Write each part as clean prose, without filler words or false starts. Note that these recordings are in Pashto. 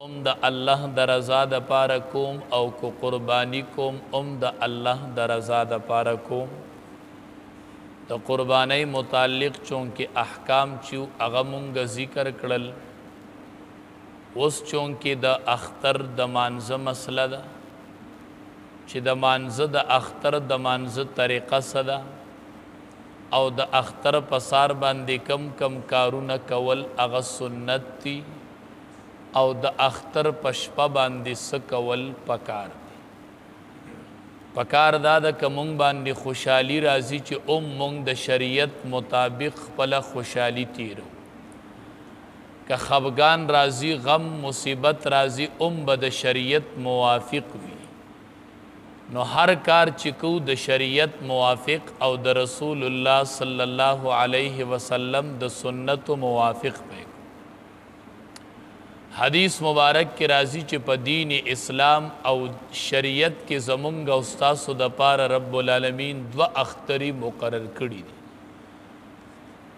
د الله د رضا د پاره کوم او کو قربانی کوم د الله د رضا د پاره کوم د قربانی متعلق چونکه احکام چو هغه مونږ ذکر کړل اوس چونکه د اختر د مانزه مسله ده چې د مانزه د اختر د مانزه طریقه صدا او د اختر پسار باندې کم کارونه کول هغه سنت دي او د اختر پشپا باندې سکول پکار دی پکار دا د کمونږ باندې خوشحالی راځي چې مونږ د شریعت مطابق خپل خوشحالی تیرو که خفګان راځي غم مصیبت راځي به د شریعت موافق وي نو هر کار چې کو د شریعت موافق او د رسول الله صلی الله علیه وسلم د سنت موافق پې حدیث مبارک کی راضی چې په دین اسلام او شریعت کې زمونږ او ستاسو د پاره رب العالمین دو اختری مقرر کړي دي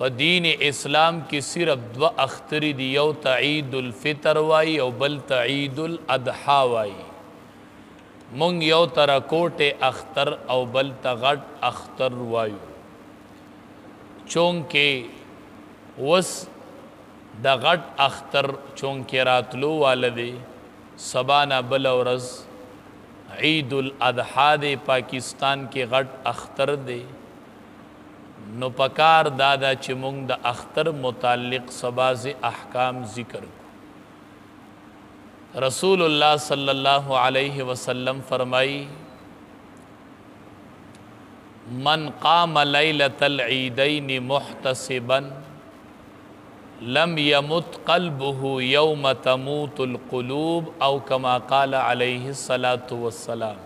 په دین اسلام کې صرف دو اختری دي یو عید الفطر وای او بل عید الاضحى وای مونږ یو تر کوټه اختر او بل غټ اختر وایو چونکه وس د غټ اختر چونکه راتلو والده سبانا بل ورځ عید الاضحى د پاکستان کې غټ اختر دی نو پکار دادا چې مونږ د اختر متعلق سباز احکام ذکر رسول الله صلی الله علیه وسلم فرمائی من قام لیلۃ العیدین محتسبا لم يمت قلبه يوم تموت القلوب او كما قال عليه الصلاة والسلام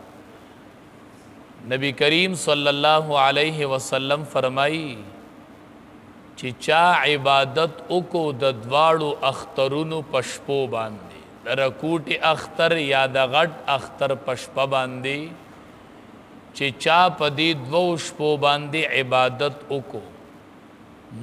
نبی کریم صلی اللہ علیہ وسلم فرمائی چې چا عبادت اکو د دواړو اخترونو پشپو باندې د رکوټ اختر یا د غټ اختر پشپا باندې چې چا په دې دوو شپو باندې عبادت اکو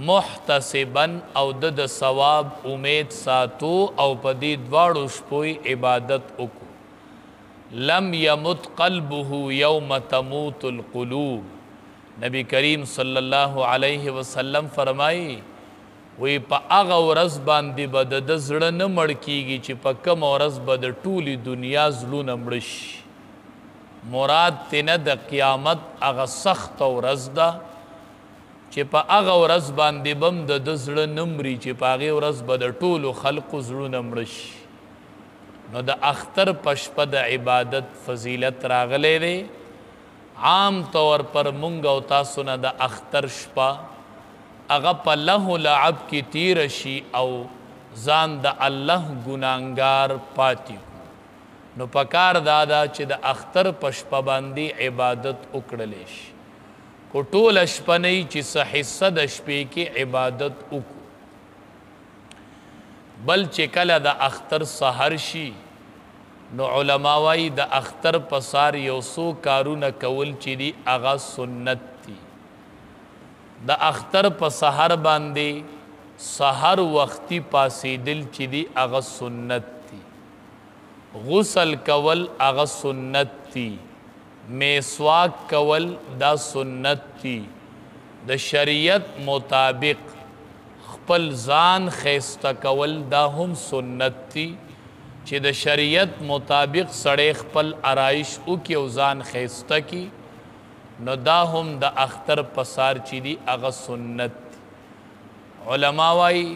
محتسبا او د ثواب امید ساتو او په دې دواړو شپوی عبادت وکړو لم يمت قلبه يوم تموت القلوب نبی کریم صلی الله علیه وسلم فرمایي وی په هغه ورځ باندې به د زړه نه مړ کیږي چې په کوم ورځ به د ټولي دنیا زړونه مړ شي مراد تنه د قیامت هغه سخت ورځ ده چې په هغه ورځ باندې بم د زړه نمري چې په هغه ورځ به د ټولو خلقو زړونه مړ شي نو د اختر پشپه د عبادت فضیلت راغلی دی عام طور پر مونږ او تاسو نه د اختر شپه هغه په لهو لعب کې تیر شي او ځان د الله ګناهګار پاتې نو پکار دادا چې د اختر پشپه باندې عبادت وکړلی شي کو ټول شپه نه چې څه حصه د شپې کې عبادت وکړو بل چې کله د اختر سحر شي نو علما وايي د اختر پسار یو څو کارونه کول چې دي هغه سنت دي د اختر په سحر باندې سحر وختي پاسېدل چې دي هغه سنت دي غسل کول هغه سنت دي میسواک کول دا سنت تی د شریعت مطابق خپل ځان خیسته کول دا هم سنت تی چې د شریعت مطابق سړی خپل آرایش وکړي او ځان خیسته کی نو دا هم د اختر پسار چې دي هغه سنت علما وایي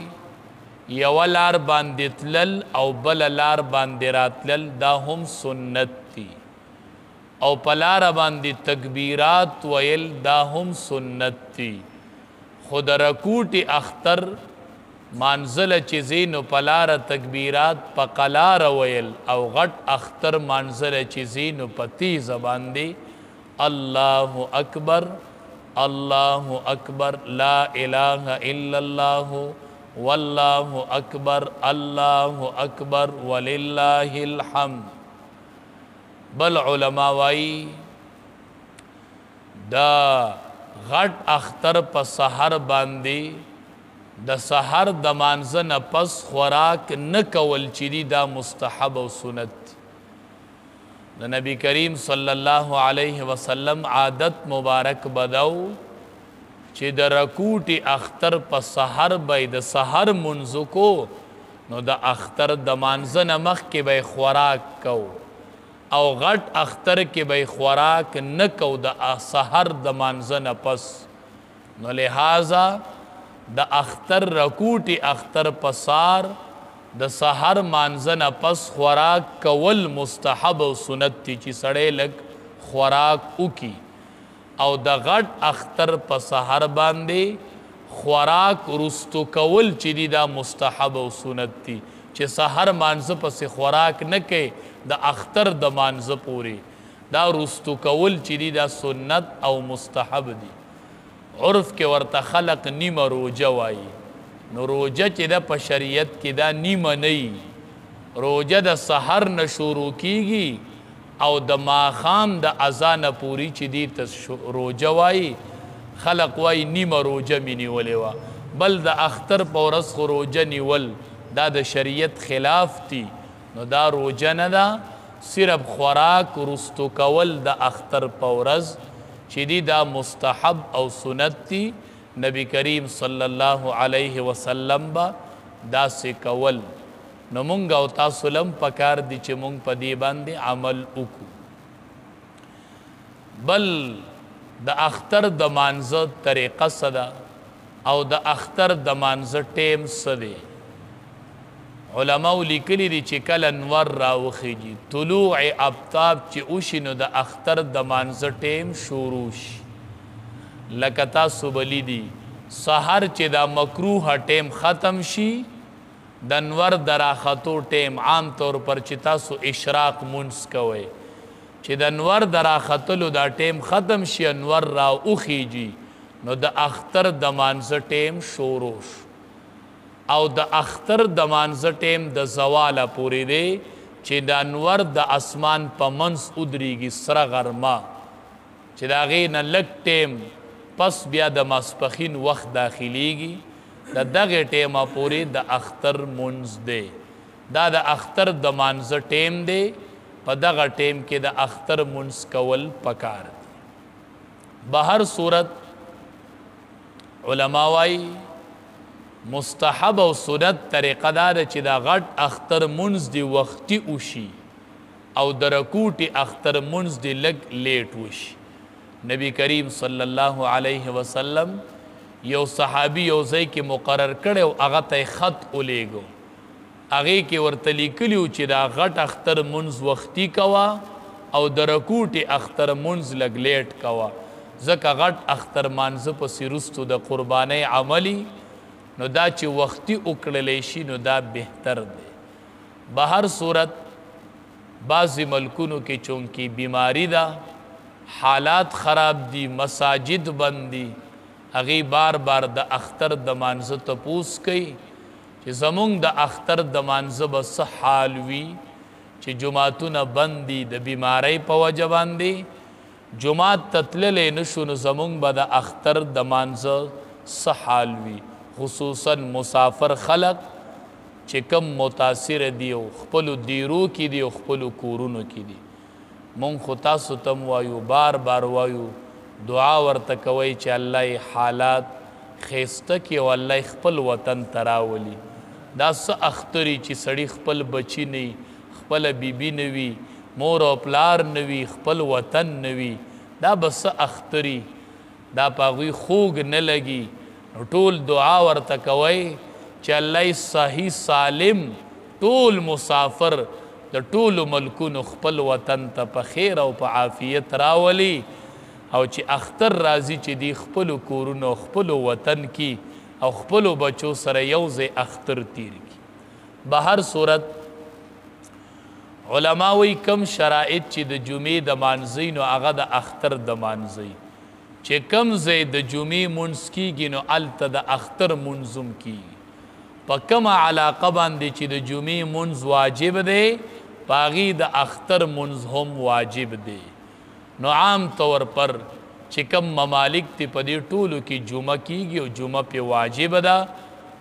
یوه لار باندې تلل او بله لار باندې راتلل دا هم سنت تی او پلار باندې تکبیرات ویل دا هم سنت تی خود رکوټ اختر مانزل چې زینو پلار تکبیرات پقلار ویل او غټ اختر مانزل چې زینو پتی زبان دی الله اکبر لا اله الا الله والله اکبر الله اکبر ولله الحمد بل علماء وائی دا غټ اختر په سحر باندې د سحر د مانځه نه پس خوراک نه کول چې دي دا مستحب او سنت دي. د نبی کریم صلی الله علیه وسلم عادت مبارک بدو چې د رکوټي اختر په سحر به د سحر منځ کو نو د اختر د مانځه نه مخکې به خوراک کو او غټ اختر کې به خوراک نه کو د سحر د مانځه نه پس. نو لہذا د اختر رکوټي اختر پسار د سحر مانځه نه پس خوراک کول مستحب او سنت دي چې سړی لږ خوراک وکي او د غټ اختر په سحر باندې خوراک رستو کول چې دي دا مستحب او سنت دي چې سحر مانځه پسې خوراک نه کوي د اختر د مانځه پورې دا رستو کول چې دي دا سنت او مستحب دي. عرف کې ورته خلق نیمه روجه وایي. نو روجه چې ده په شریعت کې دا نیمه نه وي. روجه د سحر نه شروع کیږي او د ماښام د اذانه پورې چې دي ته روجه وایي. خلق وایي نیمه روجه مې نیولې وه بل د اختر په ورځ خو روجه نیول دا د شریعت خلاف دي. نو دا روجه نه ده صرف خوراک رستو کول د اختر په ورځ چې دی دا مستحب او سنت دی. نبی کریم صلی الله علیه وسلم با داسې کول. نو مونږ او تاسو لم پکار دی چې مونږ په دې باندې عمل وکړو. بل د اختر د مانځه طریقه څه ده او د اختر د مانځه ټیم څه دی؟ علماء لیکلی دي چې کله انور راوخیږي طلوع آفتاب چې وشي نو د اختر د مانځه ټیم شروع شي. لکه تاسو به لیدي سحر چې دا مکروه ټیم ختم شي د انور د راختو ټیم عام طور پر چې تاسو اشراق منځ کوئ چې د انور د راختلو دا ټیم ختم شي انور راوخیږي نو د اختر د مانځه ټیم شروع شي او د اختر د مانځه ټیم د زواله پورې دی چې د انور د اسمان په منځ ودرېږي سره غرمه چې د هغې نه لږ ټیم پس بیا د ماسپښین وخت داخلیږي د دغې ټیمه پورې د اختر منځ دی. دا د اختر د مانځه ټیم دی. په دغه ټیم کې د اختر منځ کول پکار دی. بهر صورت علما وایي مستحب او سنت طریقه دا ده چې دا غټ اختر منځ دی وختي وشي او د رکوټي اختر منځ دی لږ لیټ وشي. نبی کریم صلی الله علیه وسلم یو صحابي یو ځای کې مقرر کړی او هغه ته خط ولیږو. هغې کې ورته لیکلي و چې دا غټ اختر منځ وختي کوه او د رکوټي اختر منځ لږ لیټ کوه ځکه غټ اختر مانځه پسې وروستو د قربانۍ عملي نو دا چې وختي وکړلی شي نو دا بهتر دی. بهر صورت بعضې ملکونو کې چونکې بیماری ده حالات خراب دي مساجد بند دي هغې بار بار د اختر د مانځه تپوس کوي چې زمونږ د اختر د مانځه به څه حال وي چې جوماتونه بند دي د بیماری په وجه باندې جومات ته تللی نه شو نو زمونږ به د اختر د مانځه څه حال وي خصوصا مسافر خلق چې کم متاثر دي او خپلو دیرو کې دي او خپلو کورونو کې دي. مونږ خو تاسو تم وایو بار بار وایو دعا ورته کوئ چې الله حالات ښایسته کړي او الله خپل وطن ته راولي. دا څه اختري چې سړي خپل بچي نه وي خپله بیبي نه وي مور او پلار نه وي خپل وطن نه وي دا به څه اختري دا په هغوی خوږ نه لګي. ټول دعا ورته کوئ چې الله صحیح سالم ټول مسافر د ټولو ملکونو خپل وطن ته په خیر او په عافیت راولي او چې اختر راځي چې دی خپلو کورونو خپلو وطن کې او خپلو بچو سره یو ځای اختر تیر کړي. بهر صورت علما وایي کم شرایط چې د جمعې د مانځئ نو هغه د اختر د مانځئ چې کم ځای د جمعې منځ کیږي نو هلته د اختر منځ هم کیږي. په کومه علاقه باندې چې د جمعې منځ واجب دی په هغې د اختر منځ هم واجب دی. نو عام طور پر چې کم ممالک تی په دې ټولو کې جمعه کیږي او جمعه پې واجب ده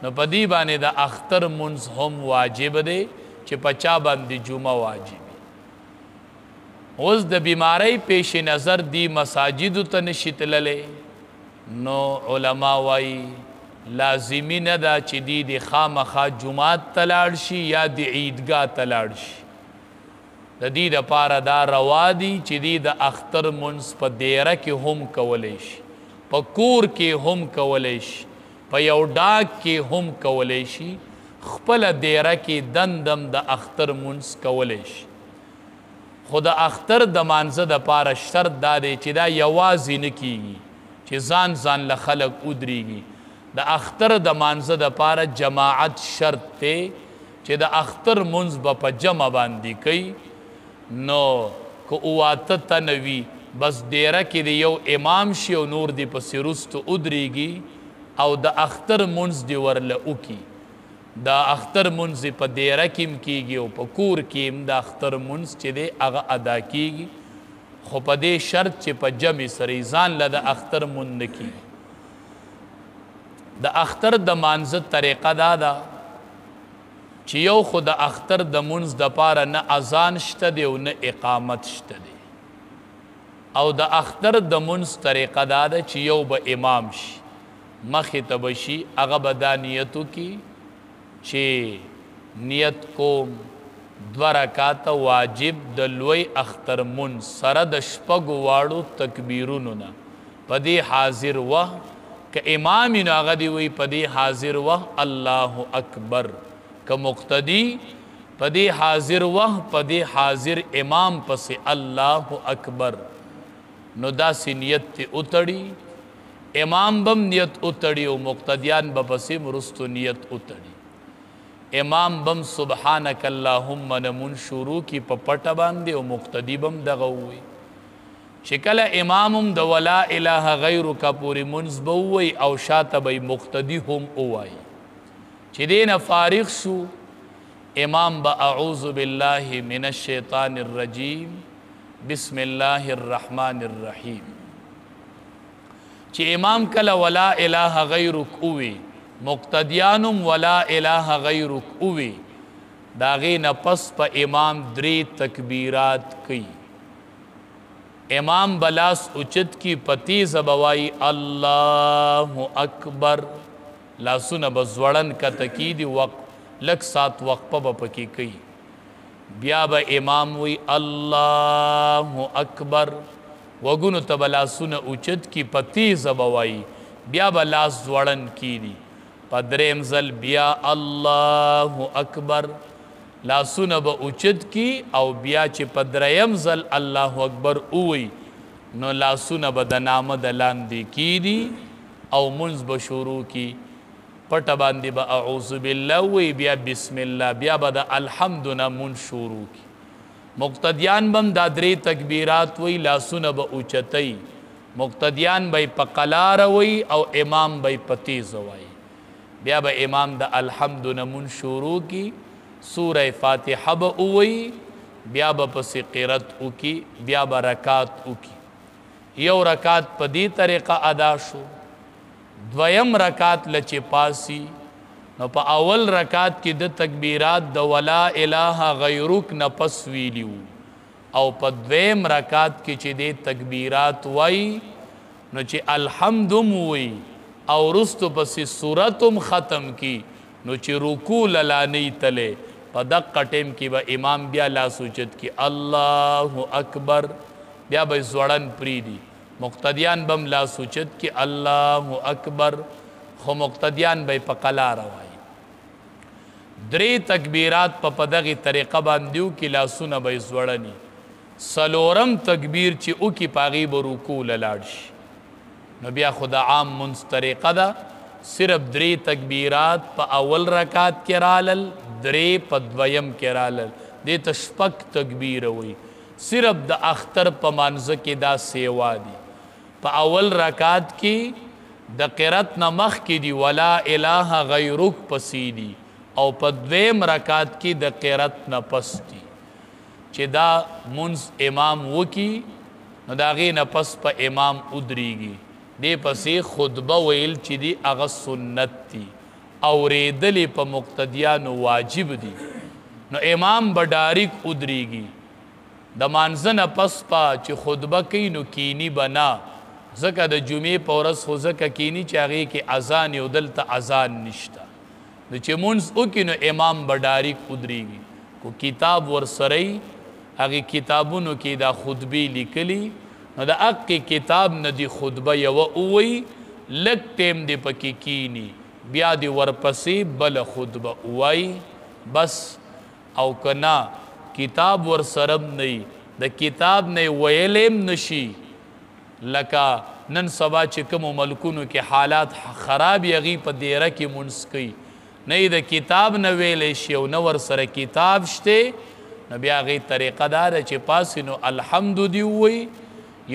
نو په دې باندې د اختر منځ هم واجب دی چې په چا باندې جمعه واجب وي اوس د بیماری پیش نظر دی مساجدو ته نشي تللی نو علما وایي لازمي نه ده چې دی د خامخا جمعات ته لاړ شي یا د عیدګاه ته لاړ شي د دې دپاره دا روا دي چې دی د اختر منځ په دیره کې هم کولی شي په کور کې هم کولی شي په یو ډاک کې هم کولی شي خپله دیره کې دندم د اختر منځ کولی شي خو د اختر د مانځه دپاره شرط دا دی چې دا یوازې نه کیږي چې ځان له خلک ودرېږي د اختر د مانځه دپاره جماعت شرط دی چې د اختر منځ به په جمع باندې کوي نو که اواته تنه وي بس ډیره کې د یو امام شي او نور دی پسې وروستو ودرېږي او د اختر منځ دی ورله وکړي د اختر منځ په دیره کې هم کیږي او په کور کې هم د اختر منځ چې دی هغه ادا کیږي خو په دې شرط چې په جمع سره ځان له د اختر منځ نه کیږي د اختر د مانځه طریقه دا ده چې یو خو د اختر د منځ دپاره نه اذان شته دی او نه اقامت شته دی او د اختر د منځ طریقه دا ده چې یو به امام شي مخې ته به شي هغه به دا نیت وکړي چې نیت کوم 2 رکعاته واجب د لوی اختر منځ سره د شپږو واړو تکبیرونو نه په دې حاضر وه که امام نو هغه دی وی په دې حاضر وه الله اکبر که مقتدی په دې حاضر وه په دې حاضر امام پسې الله اکبر نو داسې نیت ته اتړي امام بم نیت اتړي او مقتدیان به پسې وروستو نیت اتړي امام بم سبحانک اللهم نمون شروع کی په پټه باندې او مقتدی بم دغه ووي چې کله امامم د ولا اله غیرک پورې منځ به ووي او شاته به مقتدی هم ووایي چې دې نه فارغ شو امام به اعوذ بالله من الشیطان الرجیم بسم الله الرحمن الرحیم چې امام کله ولا اله غیرک ووي مقتدیانم ولا اله غیرک اوی داغی نپس پا امام 3 تکبیرات کی امام بلاس اچت کی پتی زبوائی اللہ اکبر لاسون بزوڑن کا تکید وقت لگ سات وقت پا پکی کی بیا با امام وی اللہ اکبر وگنو تب لاسون اچت کی پتی زبوائی بیا بلاس زوڑن کی دی پدریم زل بیا اللہ اکبر لاسون با اوچد کی او بیا چی پدریم زل اللہ اکبر اوی نو لاسون با دنام دلاندی کی دی او منز با شروع کی پٹ باندی با اعوذ باللہ وی بیا بسم اللہ بیا با دا الحمدنا من شروع کی مقتدیان بم دا 3 تکبیرات وی لاسون با اوچتی مقتدیان بای پقلار وی او امام بای پتیز وی بیا با امام دا الحمد نمون شروع کی سورہ فاتحہ با اوئی بیا با پسی قرت او کی بیا با رکات او کی یو رکات پا دی طریقہ ادا شو دویم رکات لچے پاسی نو پا اول رکات کی دا تکبیرات دا ولا الہ غیرک نپس ویلیو او پا دویم رکات کی چی دے تکبیرات وائی نو چی الحمدم ہوئی او رستو پسی سورتم ختم کی نو چی رکو للانی تلے پا دقا ٹیم کی با امام بیا لا سوچت کی اللہ اکبر بیا با زوڑن پریدی مقتدیان بم لا سوچت کی اللہ اکبر خو مقتدیان با پقلا روائی 3 تکبیرات پا پدغی طریقہ باندیو کی لا سونا با زوڑنی سلورم تکبیر چی او کی پاغی با رکو للاڑش نو بیا خدا عام منز طریقہ دا صرف 3 تکبیرات پا اول رکات کی رالل 3 پا دویم کی رالل دے تشپک تکبیر ہوئی صرف دا اختر پا منزک دا سیوا دی پا اول رکات کی دا قرات نمخ کی دی ولا الہ غیرک پسی دی او پا دویم رکات کی دا قرات نپس دی چی دا منز امام وکی نو دا غی نپس پا امام ادریگی دے پسی خطبہ ویل چی دی اغا سنت تی اوریدلی په مقتدیانو واجب دي نو امام به ډایرک ودرېږي د مانځه نه پس په چې خطبه کوي نو کینی به نه ځکه د جمعې په ورځ خو ځکه کینی چې هغې کې اذان یو دلته اذان نشته نو چې مونځ وکړي نو امام به ډایرک ودرېږي کو کتاب ورسره وي هغې کتابونو کې دا خطبې لیکلي نو د هغې کتاب نه دی خطبه یوه ووایي لږ ټیم دی پکې کینی بیا دی ورپسې بله خطبه ووایي بس او که نه کتاب ورسره نه د کتاب نه ویلیم نشي لکه نن سبا چې کومو ملکونو کې حالات خراب یغي په دیره کې مونځ کوي نه د کتاب نه ویلی شي او نه ورسره کتاب شته نو بیا هغې طریقه دا ده چې پاسې نو الحمد دي ووایي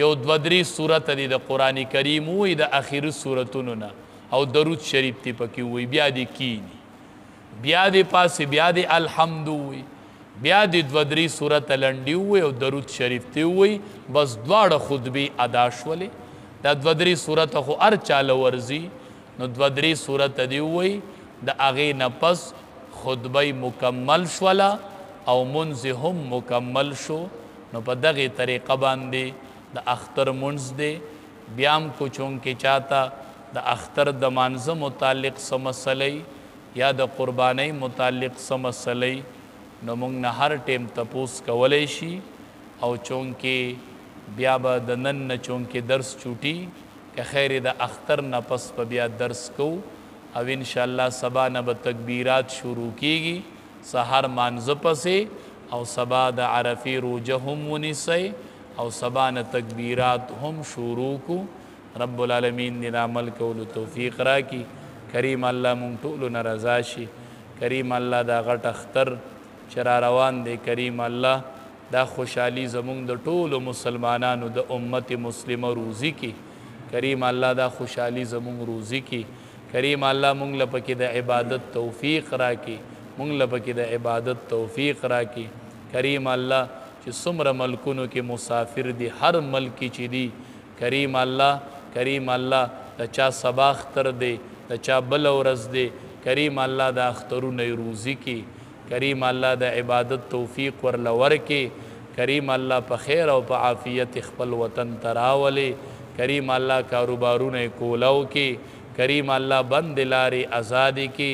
یو دوه درې صورته دي د قرآن کریم ووایي د اخري صورتونو نه او درود شریف تی پکې ووایي بیا دې کینی بیا دې پاسې بیا دې الحمد ووایي بیا دې دوه درې صورته لنډي ووایي او درود شریف تی ووایي بس دواړه خطبې ادا شولې دا دوه درې صورته خو هر چاله ورځي نو دوه درې صورته دې ووایي د هغې نه پس خطبه مکمل شوله او منځ هم مکمل شو نو په دغې طریقه باندې د اختر منځ دی بیا هم کو چونکې چاته د اختر د مانځه متعلق څه مسئله یا د قربانۍ متعلق څه مسئله نو موږ نه هر ټیم تپوس کولی شي او چونکې بیا به د نن نه چونکې درس چوټي که خیر د اختر نه پس په بیا درس کوو او انشاءالله سبا نه به تکبیرات شروع کیږي سحر مانځه پسې او سبا د عرفې روجه هم ونیسئ او سبا نه تکبیرات هم شروع کو رب العالمین دې عمل کولو توفیق راکړي کریم الله مونږ ټولو نه رضا شي کریم الله دا غټ اختر چې را روان دی کریم الله دا خوشحالي زمونږ د ټولو مسلمانانو د امت مسلمه روزي کې کریم الله دا خوشحالي زمونږ روزي کې کریم الله مونږ له پکې د عبادت توفیق راکړي مونږ له پکې د عبادت توفیق راکړي کریم الله چې څومره ملکونو کې مسافر دي هر ملک چې دي کریم الله د چا سبا اختر دی د چا بله ورځ دی کریم الله د اخترونه روزي کې کریم الله د عبادت توفیق ورله ورکې کریم الله په خیر او په عافیت خپل وطن ته راولې کریم الله کاروبارونه یې کولاو کې کریم الله بند لارې ازادې کې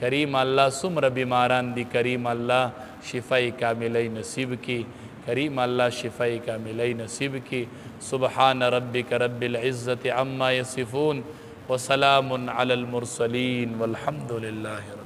کریم الله څومره بیماران دي کریم الله شفای کاملی نصیب کې کریم الله شفای کاملی نصیب کې سبحان ربک رب العزة عما یصفون وسلام علی المرسلین والحمد لله